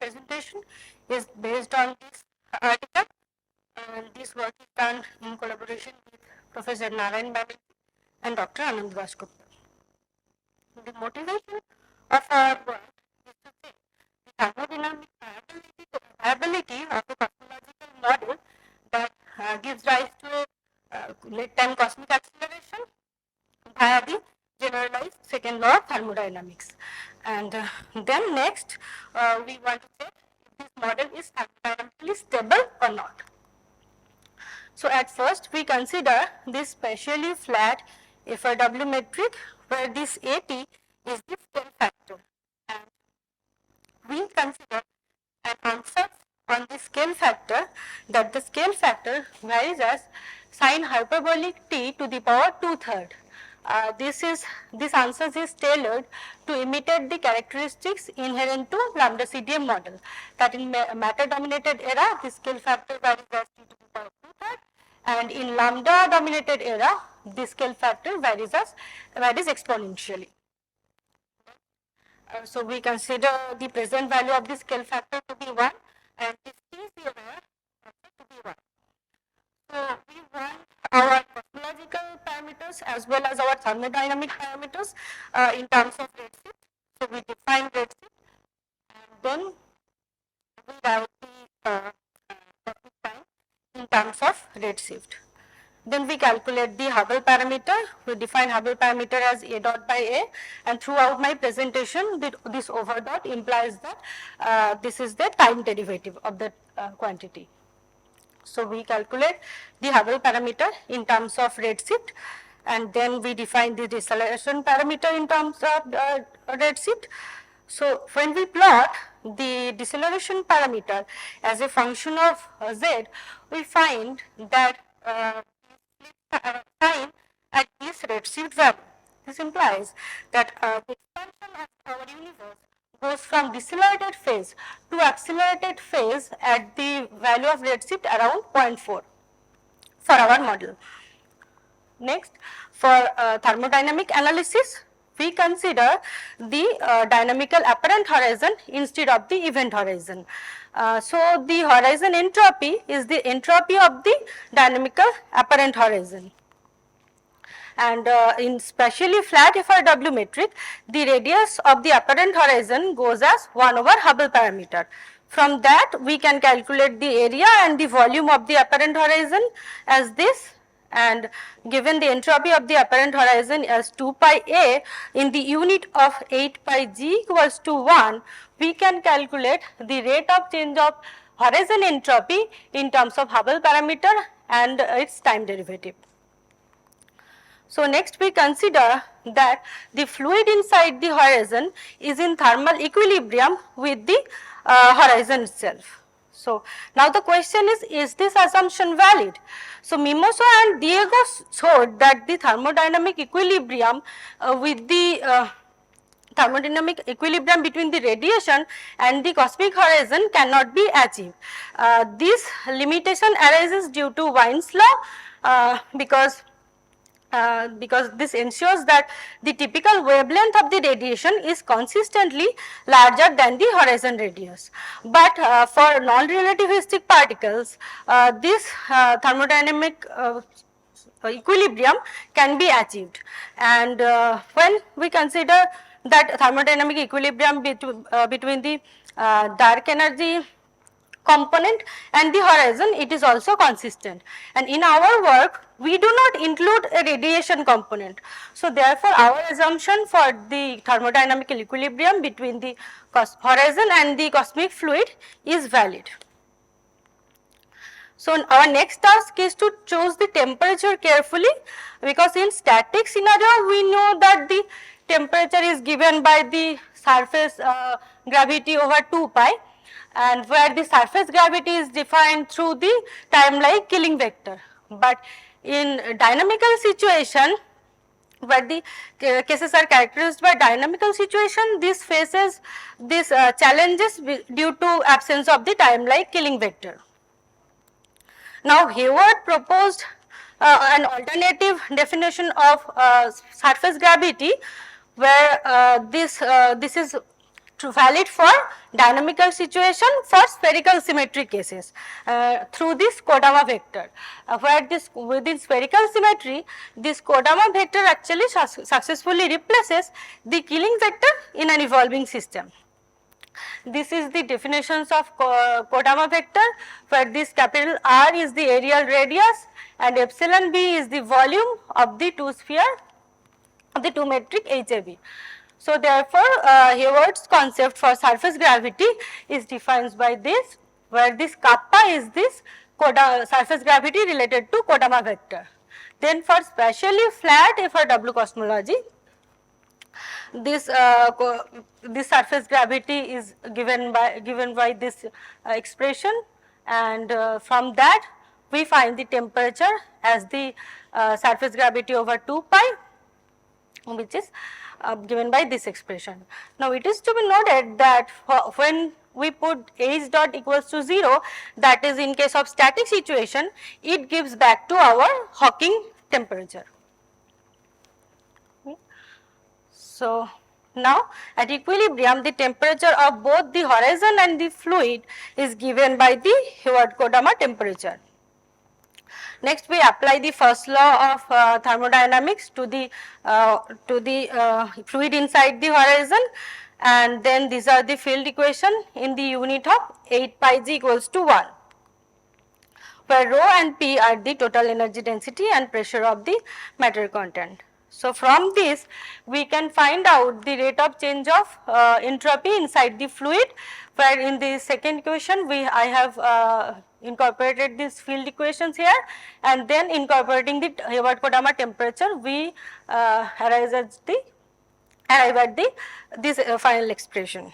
presentation is based on this article, and this work is done in collaboration with Professor Narayan Banerjee and Dr. Anand Dasgupta. The motivation of our work is to say the thermodynamic viability of a cosmological model that gives rise to a late time cosmic acceleration via the generalized second law of thermodynamics. And then next, we want to check if this model is thermodynamically stable or not. So at first, we consider this specially flat FRW metric, where this AT is the scale factor. And we consider an answer on the scale factor, that the scale factor varies as sine hyperbolic t to the power 2/3. This answer is tailored to imitate the characteristics inherent to lambda CDM model. That in matter dominated era, the scale factor varies as t to the power 2/3, and in lambda dominated era, the scale factor varies exponentially. So we consider the present value of the scale factor to be 1 and this T0 to be 1. So we want our cosmological parameters as well as our thermodynamic parameters in terms of redshift. So we define redshift and then we write the cosmic time in terms of redshift. Then we calculate the Hubble parameter. We define Hubble parameter as A dot by A, and throughout my presentation, this over dot implies that this is the time derivative of the quantity. So we calculate the Hubble parameter in terms of redshift, and then we define the deceleration parameter in terms of redshift. So when we plot the deceleration parameter as a function of z, we find that time at this redshift value. This implies that the expansion of our universe goes from decelerated phase to accelerated phase at the value of redshift around 0.4 for our model. Next, for thermodynamic analysis, we consider the dynamical apparent horizon instead of the event horizon. So the horizon entropy is the entropy of the dynamical apparent horizon. And in specially flat FRW metric, the radius of the apparent horizon goes as 1 over Hubble parameter. From that, we can calculate the area and the volume of the apparent horizon as this, and given the entropy of the apparent horizon as 2 pi a in the unit of 8 pi g equals to 1, we can calculate the rate of change of horizon entropy in terms of Hubble parameter and its time derivative. So next we consider that the fluid inside the horizon is in thermal equilibrium with the horizon itself. So now the question is this assumption valid? So Mimoso and Diego showed that the thermodynamic equilibrium with the thermodynamic equilibrium between the radiation and the cosmic horizon cannot be achieved. This limitation arises due to Wien's law because this ensures that the typical wavelength of the radiation is consistently larger than the horizon radius. But for non-relativistic particles, this thermodynamic equilibrium can be achieved. And when we consider that thermodynamic equilibrium between the dark energy component and the horizon, it is also consistent, and in our work we do not include a radiation component. So therefore our assumption for the thermodynamical equilibrium between the horizon and the cosmic fluid is valid. So our next task is to choose the temperature carefully, because in static scenario we know that the temperature is given by the surface gravity over 2 pi, and where the surface gravity is defined through the time-like killing vector. But in dynamical situation, where the cases are characterized by dynamical situation, this faces these challenges due to absence of the time-like killing vector. Now Hayward proposed an alternative definition of surface gravity, where this is valid for dynamical situation for spherical symmetry cases through this Kodama vector, where this within spherical symmetry this Kodama vector actually successfully replaces the killing vector in an evolving system. This is the definitions of Kodama vector, where this capital R is the areal radius and epsilon b is the volume of the two sphere of the two metric HAB. So therefore, Hayward's concept for surface gravity is defined by this, where this kappa is this surface gravity related to Kodama vector. Then for spatially flat FRW cosmology, this surface gravity is given by this expression, and from that we find the temperature as the surface gravity over 2 pi, which is given by this expression. Now it is to be noted that when we put H dot equals to 0, that is in case of static situation, it gives back to our Hawking temperature. So now at equilibrium, the temperature of both the horizon and the fluid is given by the Hayward-Kodama temperature. Next we apply the first law of thermodynamics to the fluid inside the horizon, and then these are the field equation in the unit of 8 pi g equals to 1, where rho and p are the total energy density and pressure of the matter content. So from this we can find out the rate of change of entropy inside the fluid, where in the second equation I have incorporated these field equations here, and then incorporating the Hayward-Kodama temperature we arrive at this final expression.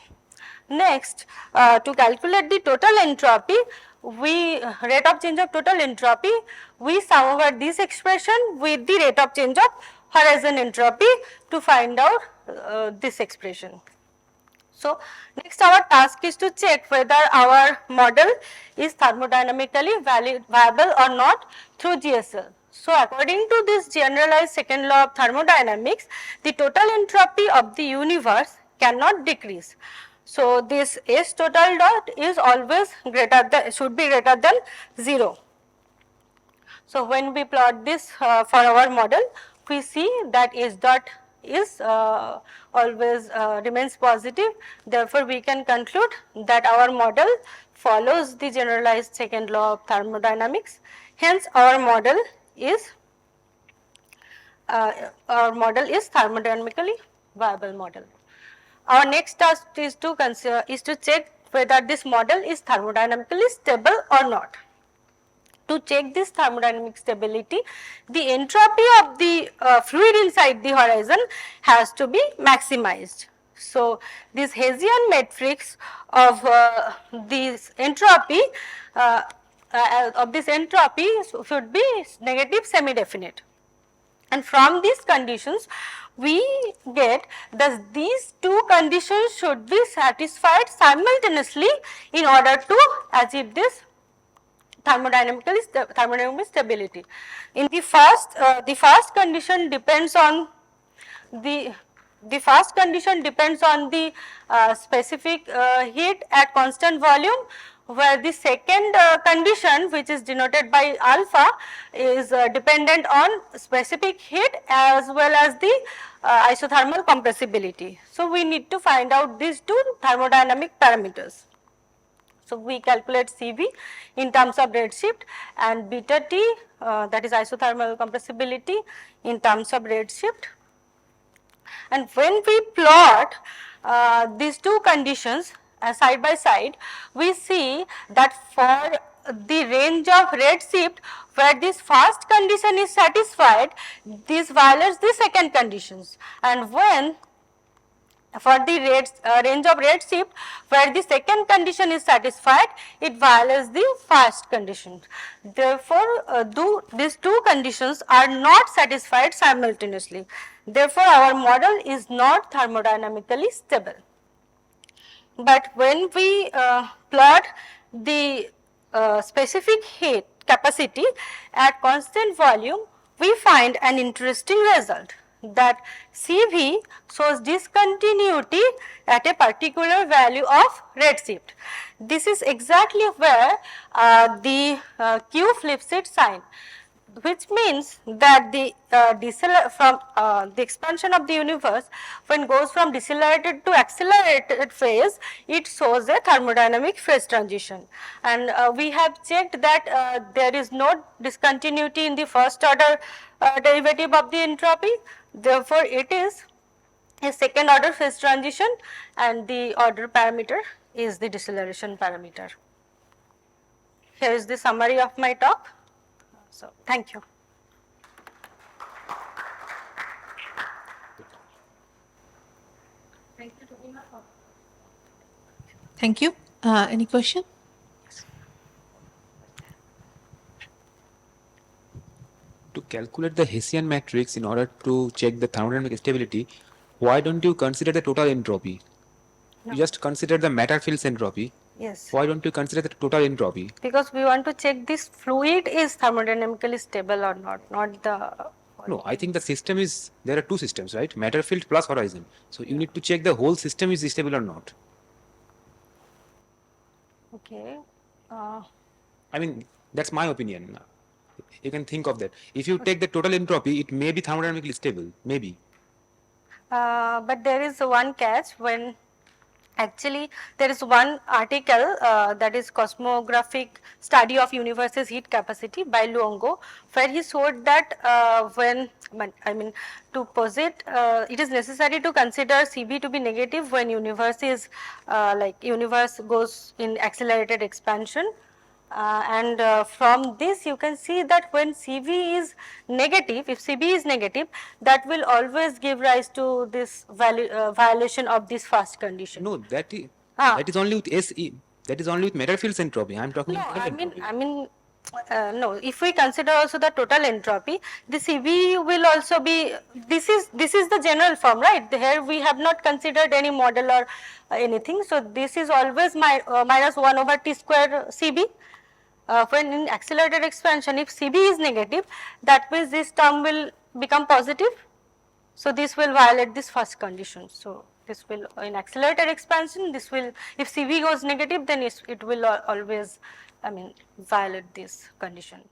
Next, to calculate the total entropy, rate of change of total entropy, we sum over this expression with the rate of change of horizon entropy to find out this expression. So next our task is to check whether our model is thermodynamically viable or not through GSL. So according to this generalized second law of thermodynamics, the total entropy of the universe cannot decrease. So this S total dot is always should be greater than 0. So when we plot this for our model, we see that S dot is always remains positive. Therefore we can conclude that our model follows the generalized second law of thermodynamics. Hence our model is thermodynamically viable model. Our next task is to check whether this model is thermodynamically stable or not. To check this thermodynamic stability, the entropy of the fluid inside the horizon has to be maximized. So this Hessian matrix of this entropy should be negative semi-definite. And from these conditions, we get that these two conditions should be satisfied simultaneously in order to achieve this thermodynamic stability. In the first condition depends on the specific heat at constant volume, where the second condition, which is denoted by alpha, is dependent on specific heat as well as the isothermal compressibility. So we need to find out these two thermodynamic parameters. So we calculate Cv in terms of redshift and beta T, that is isothermal compressibility, in terms of redshift. And when we plot these two conditions side by side, we see that for the range of redshift where this first condition is satisfied, this violates the second conditions, and when for the range of redshift where the second condition is satisfied, it violates the first condition. Therefore, these two conditions are not satisfied simultaneously. Therefore, our model is not thermodynamically stable. But when we plot the specific heat capacity at constant volume, we find an interesting result, that CV shows discontinuity at a particular value of redshift. This is exactly where the Q flips its sign, which means that the the expansion of the universe, when goes from decelerated to accelerated phase, it shows a thermodynamic phase transition. And we have checked that there is no discontinuity in the first order derivative of the entropy. Therefore, it is a second order phase transition, and the order parameter is the deceleration parameter. Here is the summary of my talk. So, thank you. Thank you. Any question? To calculate the Hessian matrix in order to check the thermodynamic stability, why don't you consider the total entropy? No. You just consider the matter field's entropy. Yes. Why don't you consider the total entropy? Because we want to check this fluid is thermodynamically stable or not the. No, I think the system is, there are two systems, right? Matter field plus horizon. So you need to check the whole system is stable or not. Okay. I mean, that's my opinion. You can think of that. If you take the total entropy, it may be thermodynamically stable, maybe. But there is one catch when actually there is one article that is Cosmographic Study of Universe's Heat Capacity by Luongo, where he showed that to posit it is necessary to consider CV to be negative when universe is universe goes in accelerated expansion. From this you can see that when CV is negative, if CV is negative, that will always give rise to this violation of this first condition. No, that is only with SE. That is only with matter field's entropy. I am talking about total entropy. No, if we consider also the total entropy, the CV will also be, this is the general form, right? Here we have not considered any model or anything. So, this is always minus 1 over T square CV. When in accelerated expansion, if CV is negative, that means this term will become positive. So, this will violate this first condition. So, this will in accelerated expansion, this will, if CV goes negative, then it will always violate this condition.